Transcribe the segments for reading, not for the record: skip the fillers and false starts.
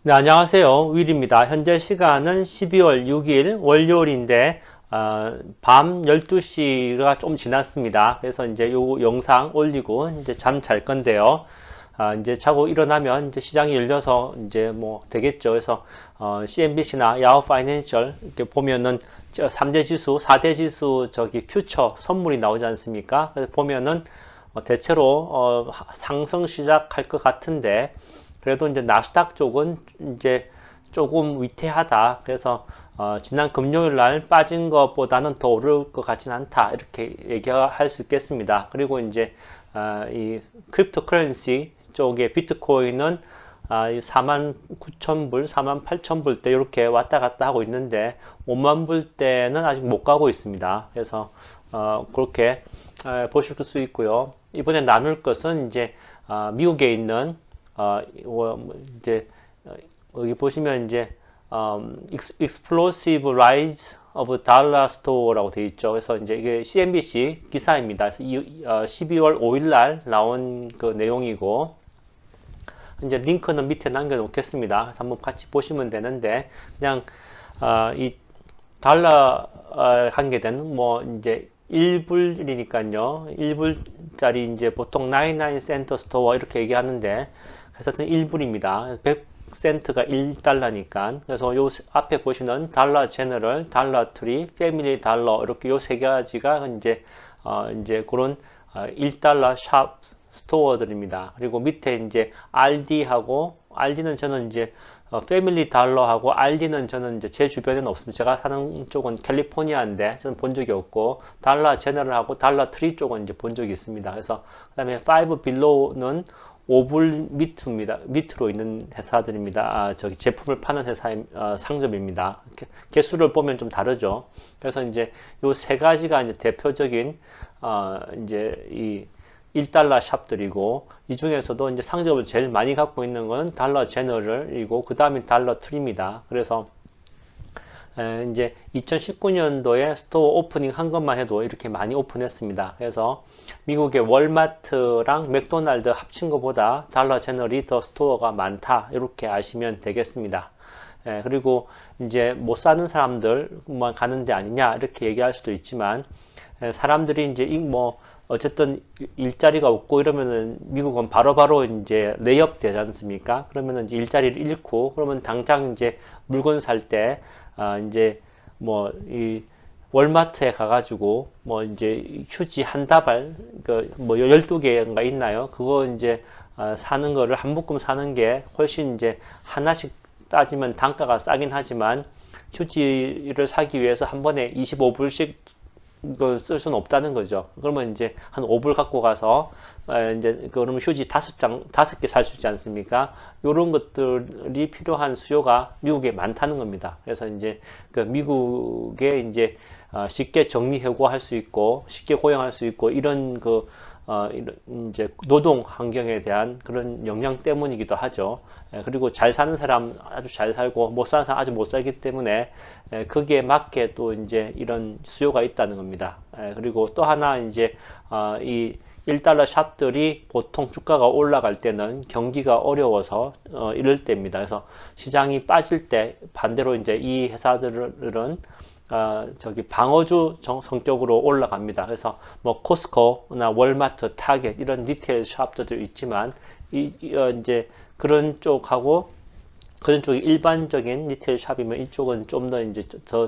네, 안녕하세요. 윌입니다. 현재 시간은 12월 6일 월요일인데, 밤 12시가 좀 지났습니다. 그래서 이제 요 영상 올리고 이제 잠 잘 건데요. 이제 자고 일어나면 이제 시장이 열려서 이제 뭐 되겠죠. 그래서, CNBC나 야후 파이낸셜 이렇게 보면은 3대 지수, 4대 지수 저기 퓨처 선물이 나오지 않습니까? 그래서 보면은 대체로 상승 시작할 것 같은데, 그래도 이제 나스닥 쪽은 이제 조금 위태하다. 그래서 지난 금요일 날 빠진 것보다는 더 오를 것 같지는 않다. 이렇게 얘기할 수 있겠습니다. 그리고 이제 이 크립토 커런시 쪽에 비트코인은 49,000불, 48,000불대 이렇게 왔다 갔다 하고 있는데 5만 불대는 아직 못 가고 있습니다. 그래서 그렇게 보실 수 있고요. 이번에 나눌 것은 이제 미국에 있는 이제 여기 보시면 이제 Explosive Rise of Dollar Store라고 되어 있죠. 그래서 이제 이게 CNBC 기사입니다. 그래서 12월 5일 날 나온 그 내용이고 이제 링크는 밑에 남겨놓겠습니다. 그래서 한번 같이 보시면 되는데 그냥 이 달러 관계된 뭐 이제 1불이니까요. 1불짜리 이제 보통 99 센터 스토어 이렇게 얘기하는데 그래서 1불입니다. 100센트가 1달러니까. 그래서 요 앞에 보시는 달러 제너럴, 달러 트리, 패밀리 달러 이렇게 요 세 가지가 이제 그런 1달러 샵 스토어들입니다. 그리고 밑에 이제 RD하고 RD는 저는 이제 패밀리 달러하고 RD는 저는 이제 제 주변에는 없습니다. 제가 사는 쪽은 캘리포니아인데 저는 본 적이 없고 달러 제너럴하고 달러 트리 쪽은 이제 본 적이 있습니다. 그래서 그다음에 5 빌로우는 5불 밑으로 있는 회사들입니다. 저기 제품을 파는 회사의 상점입니다. 개수를 보면 좀 다르죠. 그래서 이제 요 세 가지가 이제 대표적인 이제 이 1달러 샵들이고 이 중에서도 이제 상점을 제일 많이 갖고 있는 건 달러 제너럴이고 그 다음에 달러 트리입니다. 그래서 이제 2019년도에 스토어 오프닝 한 것만 해도 이렇게 많이 오픈했습니다. 그래서 미국의 월마트랑 맥도날드 합친 것보다 달러 제너럴이 더 스토어가 많다. 이렇게 아시면 되겠습니다. 그리고 이제 못 사는 사람들만 가는 데 아니냐 이렇게 얘기할 수도 있지만 사람들이 이제 뭐 어쨌든 일자리가 없고 이러면은 미국은 바로바로 이제 레이업 되지 않습니까? 그러면은 이제 일자리를 잃고 그러면 당장 이제 물건 살 때 이제 뭐 이 월마트에 가가지고 뭐 이제 휴지 한 다발 그뭐 12개인가 있나요? 그거 이제 사는 거를 한 묶음 사는 게 훨씬 이제 하나씩 따지면 단가가 싸긴 하지만 휴지를 사기 위해서 한 번에 25불씩 이걸 쓸 수는 없다는 거죠. 그러면 이제 한 5불 갖고 가서 이제 그러면 휴지 5개 살 수 있지 않습니까? 이런 것들이 필요한 수요가 미국에 많다는 겁니다. 그래서 이제 그 미국에 이제 쉽게 정리해고할 수 있고 쉽게 고용할 수 있고 이런 이런 이제 노동 환경에 대한 그런 영향 때문이기도 하죠. 그리고 잘 사는 사람 아주 잘 살고 못 사는 사람 아주 못 살기 때문에 거기에 맞게 또 이제 이런 수요가 있다는 겁니다. 그리고 또 하나 이제 이 1달러 샵들이 보통 주가가 올라갈 때는 경기가 어려워서 이럴 때입니다. 그래서 시장이 빠질 때 반대로 이제 이 회사들은 저기 방어주 성격으로 올라갑니다. 그래서 뭐 코스코나 월마트, 타겟 이런 리테일 샵들도 있지만 이제 그런 쪽하고 그런 쪽이 일반적인 리테일 샵이면 이쪽은 좀 더 이제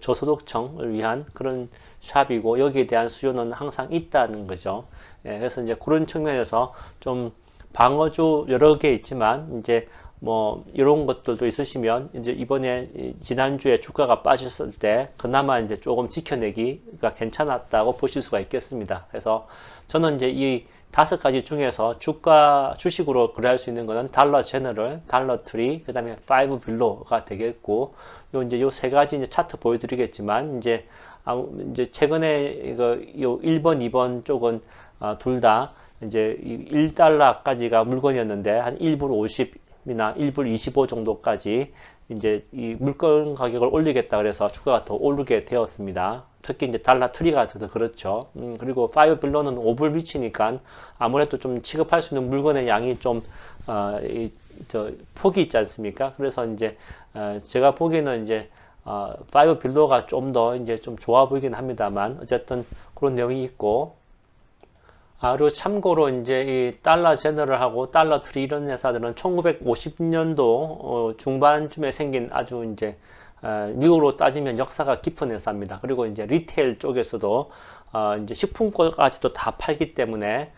저소득층을 위한 그런 샵이고 여기에 대한 수요는 항상 있다는 거죠. 그래서 이제 그런 측면에서 좀 방어주 여러 개 있지만 이제 뭐 이런 것들도 있으시면 이제 이번에 지난주에 주가가 빠졌을 때 그나마 이제 조금 지켜내기가 괜찮았다고 보실 수가 있겠습니다. 그래서 저는 이제 이 5가지 중에서 주식으로 거래할 수 있는 거는 달러 제너럴, 달러 트리, 그 다음에 5 빌로가 되겠고, 이제 요 세 가지 이제 차트 보여드리겠지만, 이제 최근에 요 1번, 2번 쪽은 둘 다 이제 1달러까지가 물건이었는데, 한 1불 50, 3이나 1불 25 정도까지 이제 이 물건 가격을 올리겠다 그래서 주가가 더 오르게 되었습니다. 특히 이제 달러 트리가 더 그렇죠. 그리고 5 빌런은 5불 미치니까 아무래도 좀 취급할 수 있는 물건의 양이 좀 폭이 있지 않습니까? 그래서 이제 제가 보기에는 이제 5 빌로가 좀 더 이제 좀 좋아 보이긴 합니다만 어쨌든 그런 내용이 있고, 그리고 참고로 이제 이 달러 제너럴하고 달러 트리 이런 회사들은 1950년도 중반쯤에 생긴 아주 이제 미국으로 따지면 역사가 깊은 회사입니다. 그리고 이제 리테일 쪽에서도 이제 식품까지도 다 팔기 때문에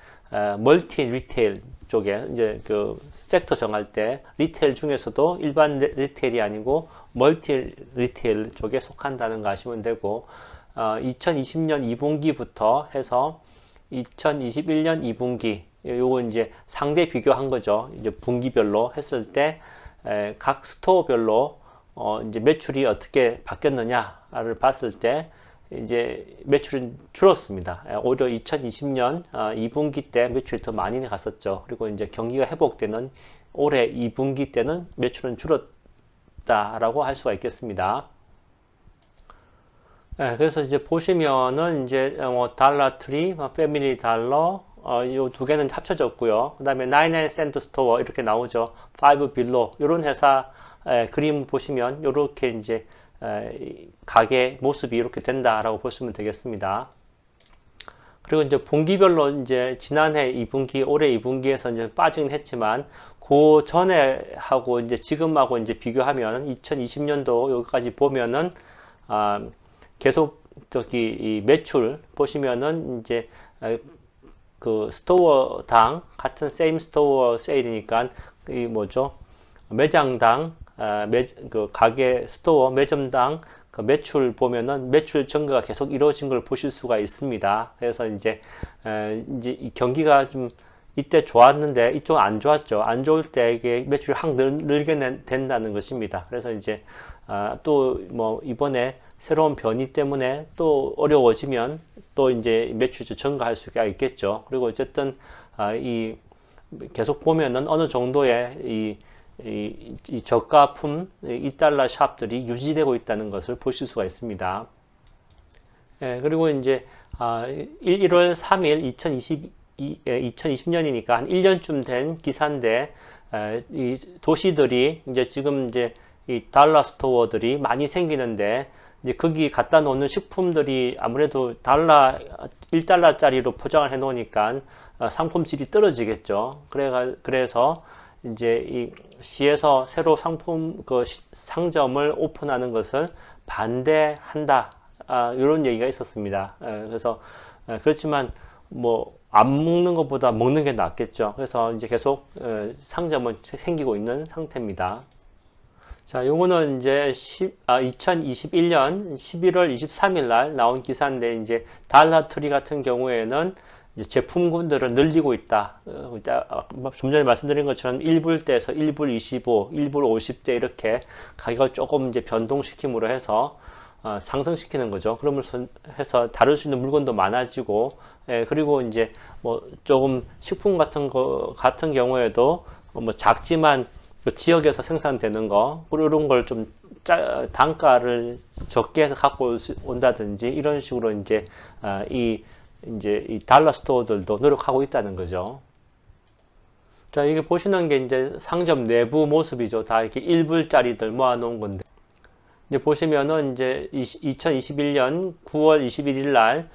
멀티 리테일 쪽에 이제 그 섹터 정할 때 리테일 중에서도 일반 리테일이 아니고 멀티 리테일 쪽에 속한다는 거 아시면 되고, 2020년 2분기부터 해서 2021년 2분기 요거 이제 상대 비교한 거죠. 이제 분기별로 했을 때 각 스토어별로 이제 매출이 어떻게 바뀌었느냐를 봤을 때 이제 매출은 줄었습니다. 오히려 2020년 2분기 때 매출이 더 많이 갔었죠. 그리고 이제 경기가 회복되는 올해 2분기 때는 매출은 줄었다라고 할 수가 있겠습니다. 그래서 이제 보시면은 이제 달러 트리, 패밀리 달러, 요 두 개는 합쳐졌고요. 그 다음에 99센트 스토어 이렇게 나오죠. 5 빌로 이런 회사 그림 보시면 이렇게 이제 가게 모습이 이렇게 된다라고 보시면 되겠습니다. 그리고 이제 분기별로 이제 지난해 2분기, 올해 2분기에서 이제 빠지긴 했지만 그 전에 하고 이제 지금하고 이제 비교하면 2020년도 여기까지 보면은 계속 이 매출 보시면은 이제 그 스토어당 같은 세임 스토어 세일이니까 이 뭐죠? 매장당 그 가게 스토어 매점당 그 매출 보면은 매출 증가가 계속 이루어진 걸 보실 수가 있습니다. 그래서 이제 이 경기가 좀 이때 좋았는데 이쪽은 안 좋았죠. 안 좋을 때 이게 매출이 확 늘게 된다는 것입니다. 그래서 이제 또 뭐 이번에 새로운 변이 때문에 또 어려워지면 또 이제 매출이 증가할 수가 있겠죠. 그리고 어쨌든 이 계속 보면은 어느 정도의 이 저가품 2달러 샵들이 유지되고 있다는 것을 보실 수가 있습니다. 그리고 이제 1월 3일 2020년이니까 한 1년쯤 된 기사인데 이 도시들이 이제 지금 이제 이 달러 스토어들이 많이 생기는데 이제 거기 갖다 놓는 식품들이 아무래도 1달러짜리로 포장을 해 놓으니까 상품질이 떨어지겠죠. 그래서 이제 이 시에서 새로 상품 그 상점을 오픈하는 것을 반대한다. 이런 얘기가 있었습니다. 그래서 그렇지만 뭐 안 먹는 것보다 먹는 게 낫겠죠. 그래서 이제 계속 상점은 생기고 있는 상태입니다. 자, 요거는 이제 2021년 11월 23일 날 나온 기사인데 이제 달러 트리 같은 경우에는 이제 제품군들을 늘리고 있다. 좀 전에 말씀드린 것처럼 1불대에서 1불 25, 1불 50대 이렇게 가격을 조금 이제 변동시킴으로 해서 상승시키는 거죠. 그러면서 해서 다룰 수 있는 물건도 많아지고, 그리고 이제 뭐 조금 식품 같은 경우에도 뭐 작지만 그 지역에서 생산되는 거, 이런 걸 좀 단가를 적게 해서 갖고 온다든지 이런 식으로 이제 이 달러 스토어들도 노력하고 있다는 거죠. 자, 이게 보시는 게 이제 상점 내부 모습이죠. 다 이렇게 1불짜리들 모아놓은 건데. 이제 보시면은 이제 2021년 9월 21일 날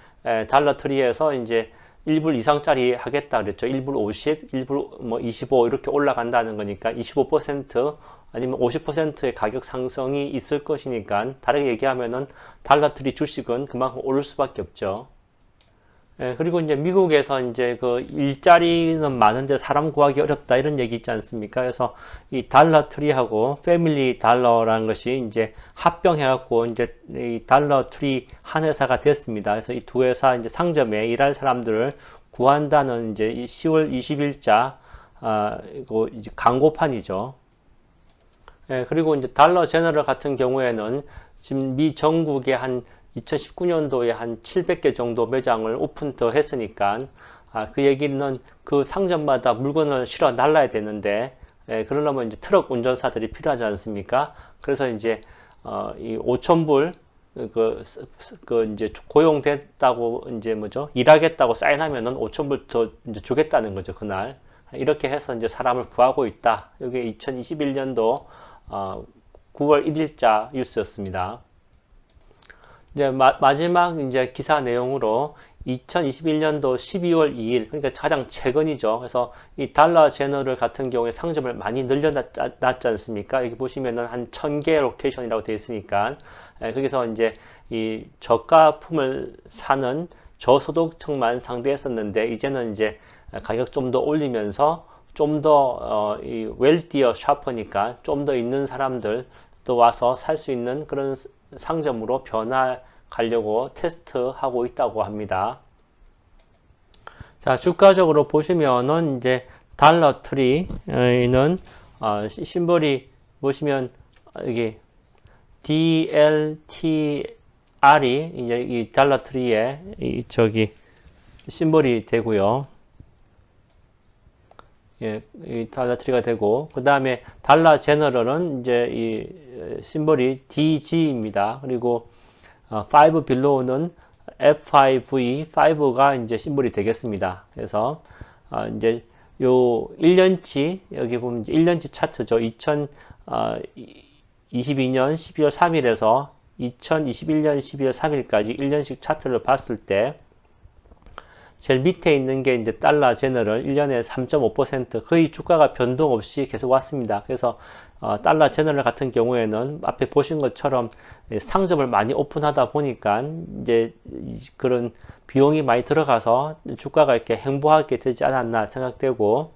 달러 트리에서 이제 1불 이상짜리 하겠다 그랬죠. 1불 50, 1불 뭐 25 이렇게 올라간다는 거니까 25% 아니면 50%의 가격 상승이 있을 것이니까 다르게 얘기하면은 달러 트리 주식은 그만큼 오를 수밖에 없죠. 그리고 이제 미국에서 이제 그 일자리는 많은데 사람 구하기 어렵다 이런 얘기 있지 않습니까? 그래서 이 달러 트리하고 패밀리 달러라는 것이 이제 합병해갖고 이제 이 달러 트리 한 회사가 됐습니다. 그래서 이 두 회사 이제 상점에 일할 사람들을 구한다는 이제 10월 20일자 이거 이제 광고판이죠. 그리고 이제 달러 제너럴 같은 경우에는 지금 미 전국에 한 2019년도에 한 700개 정도 매장을 오픈 더 했으니까 그 얘기는 그 상점마다 물건을 실어 날라야 되는데 그러려면 이제 트럭 운전사들이 필요하지 않습니까? 그래서 이제 이 5,000불 이제 고용됐다고 이제 뭐죠? 일하겠다고 사인하면은 5,000불 더 이제 주겠다는 거죠, 그날. 이렇게 해서 이제 사람을 구하고 있다. 이게 2021년도 9월 1일자 뉴스였습니다. 이제 마지막 이제 기사 내용으로 2021년도 12월 2일, 그러니까 가장 최근이죠. 그래서 이 달러 제너럴 같은 경우에 상점을 많이 늘려놨지 않습니까? 여기 보시면은 한 1000개 로케이션이라고 되어 있으니까, 거기서 이제 이 저가품을 사는 저소득층만 상대했었는데, 이제는 이제 가격 좀 더 올리면서 좀 더 이 웰디어 샤퍼니까 좀 더 있는 사람들도 와서 살 수 있는 그런 상점으로 변화가려고 테스트하고 있다고 합니다. 자, 주가적으로 보시면은 이제 달러 트리는 심볼이 보시면 여기 DLTR이 이제 이 달러 트리에 저기 심볼이 되고요. 예, 이 달러 트리가 되고, 그 다음에 달러 제너럴은 이제 이 심볼이 DG입니다. 그리고 5 빌로우는 F5V, 5가 이제 심볼이 되겠습니다. 그래서 이제 요 1년치, 여기 보면 이제 1년치 차트죠. 2022년 12월 3일에서 2021년 12월 3일까지 1년씩 차트를 봤을 때 제일 밑에 있는 게 이제 달러 제너럴 1년에 3.5% 거의 주가가 변동 없이 계속 왔습니다. 그래서 달러 제너럴 같은 경우에는 앞에 보신 것처럼 상점을 많이 오픈하다 보니까 이제 그런 비용이 많이 들어가서 주가가 이렇게 행보하게 되지 않았나 생각되고,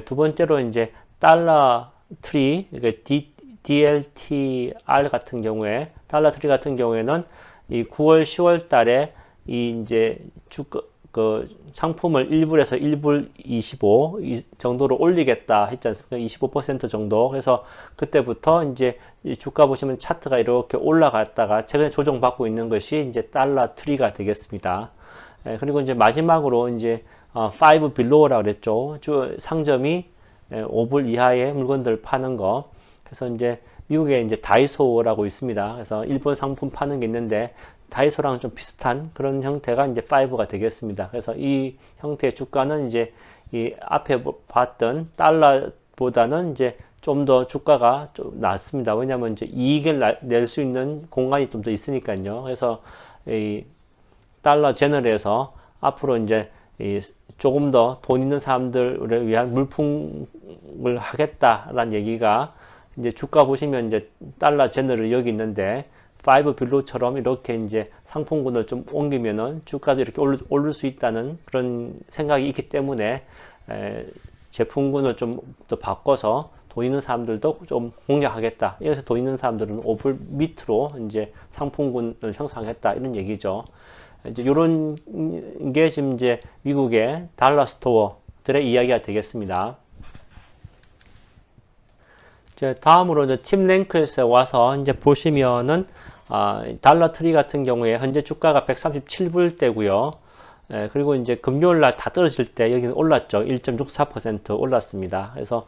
두 번째로 이제 달러 트리, DLTR 같은 경우에 달러 트리 같은 경우에는 이 9월 10월 달에 이 이제 그 상품을 1불에서 1불 25 정도로 올리겠다 했지 않습니까? 25% 정도. 그래서 그때부터 이제 주가 보시면 차트가 이렇게 올라갔다가 최근에 조정받고 있는 것이 이제 달러 트리가 되겠습니다. 그리고 이제 마지막으로 이제 5 빌로우라고 그랬죠. 상점이 5불 이하의 물건들 파는 거. 그래서 이제 미국에 이제 다이소라고 있습니다. 그래서 일본 상품 파는 게 있는데 다이소랑 좀 비슷한 그런 형태가 이제 5가 되겠습니다. 그래서 이 형태의 주가는 이제 이 앞에 봤던 달러보다는 이제 좀 더 주가가 좀 낮습니다. 왜냐하면 이제 이익을 낼 수 있는 공간이 좀 더 있으니까요. 그래서 이 달러 제너럴에서 앞으로 이제 이 조금 더 돈 있는 사람들을 위한 물품을 하겠다라는 얘기가 이제 주가 보시면 이제 달러 제너럴 여기 있는데 5 빌로우처럼 이렇게 이제 상품군을 좀 옮기면은 주가도 이렇게 오를 수 있다는 그런 생각이 있기 때문에 제품군을 좀 더 바꿔서 돈 있는 사람들도 좀 공략하겠다. 여기서 돈 있는 사람들은 5불 밑으로 이제 상품군을 형성했다. 이런 얘기죠. 이제 이런 게 지금 이제 미국의 달러 스토어들의 이야기가 되겠습니다. 이제 다음으로 이제 팀 랭크스에 와서 이제 보시면은 달러 트리 같은 경우에 현재 주가가 137불대고요. 그리고 이제 금요일 날 다 떨어질 때 여기는 올랐죠. 1.64% 올랐습니다. 그래서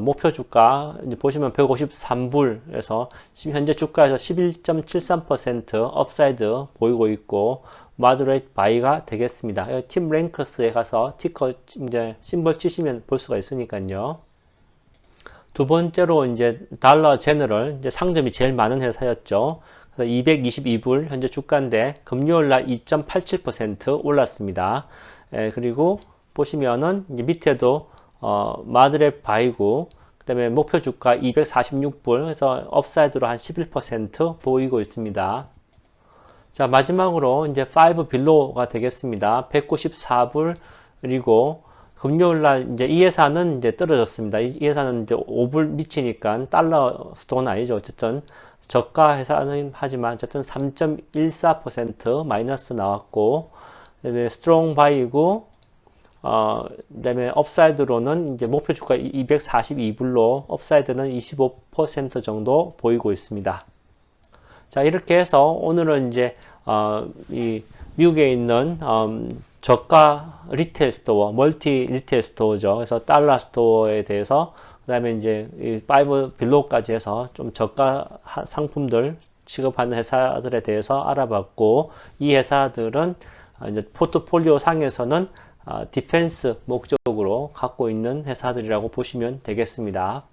목표 주가 이제 보시면 153불에서 지금 현재 주가에서 11.73% 업사이드 보이고 있고 마드레이트 바이가 되겠습니다. 팀 랭크스에 가서 티커 이제 심벌 치시면 볼 수가 있으니까요. 두 번째로 이제 달러 제너럴 이제 상점이 제일 많은 회사였죠. 그래서 222불 현재 주가인데 금요일 날 2.87% 올랐습니다. 그리고 보시면은 이제 밑에도 마드랩 바이고 그다음에 목표 주가 246불 해서 업사이드로 한 11% 보이고 있습니다. 자, 마지막으로 이제 5 빌로우가 되겠습니다. 194불 그리고 금요일 날 이제 이 회사는 이제 떨어졌습니다. 이 회사는 이제 5불 미치니까 달러 스토어는 아니죠. 어쨌든 저가 회사는 하지만 어쨌든 3.14% 마이너스 나왔고, 그다음에 스트롱 바이고, 그다음에 업사이드로는 이제 목표 주가 242불로 업사이드는 25% 정도 보이고 있습니다. 자, 이렇게 해서 오늘은 이제 이 미국에 있는 저가 리테일 스토어, 멀티 리테일 스토어죠. 그래서 달러 스토어에 대해서 그다음에 이제 이 5 빌로우까지 해서 좀 저가 상품들 취급하는 회사들에 대해서 알아봤고, 이 회사들은 이제 포트폴리오 상에서는 디펜스 목적으로 갖고 있는 회사들이라고 보시면 되겠습니다.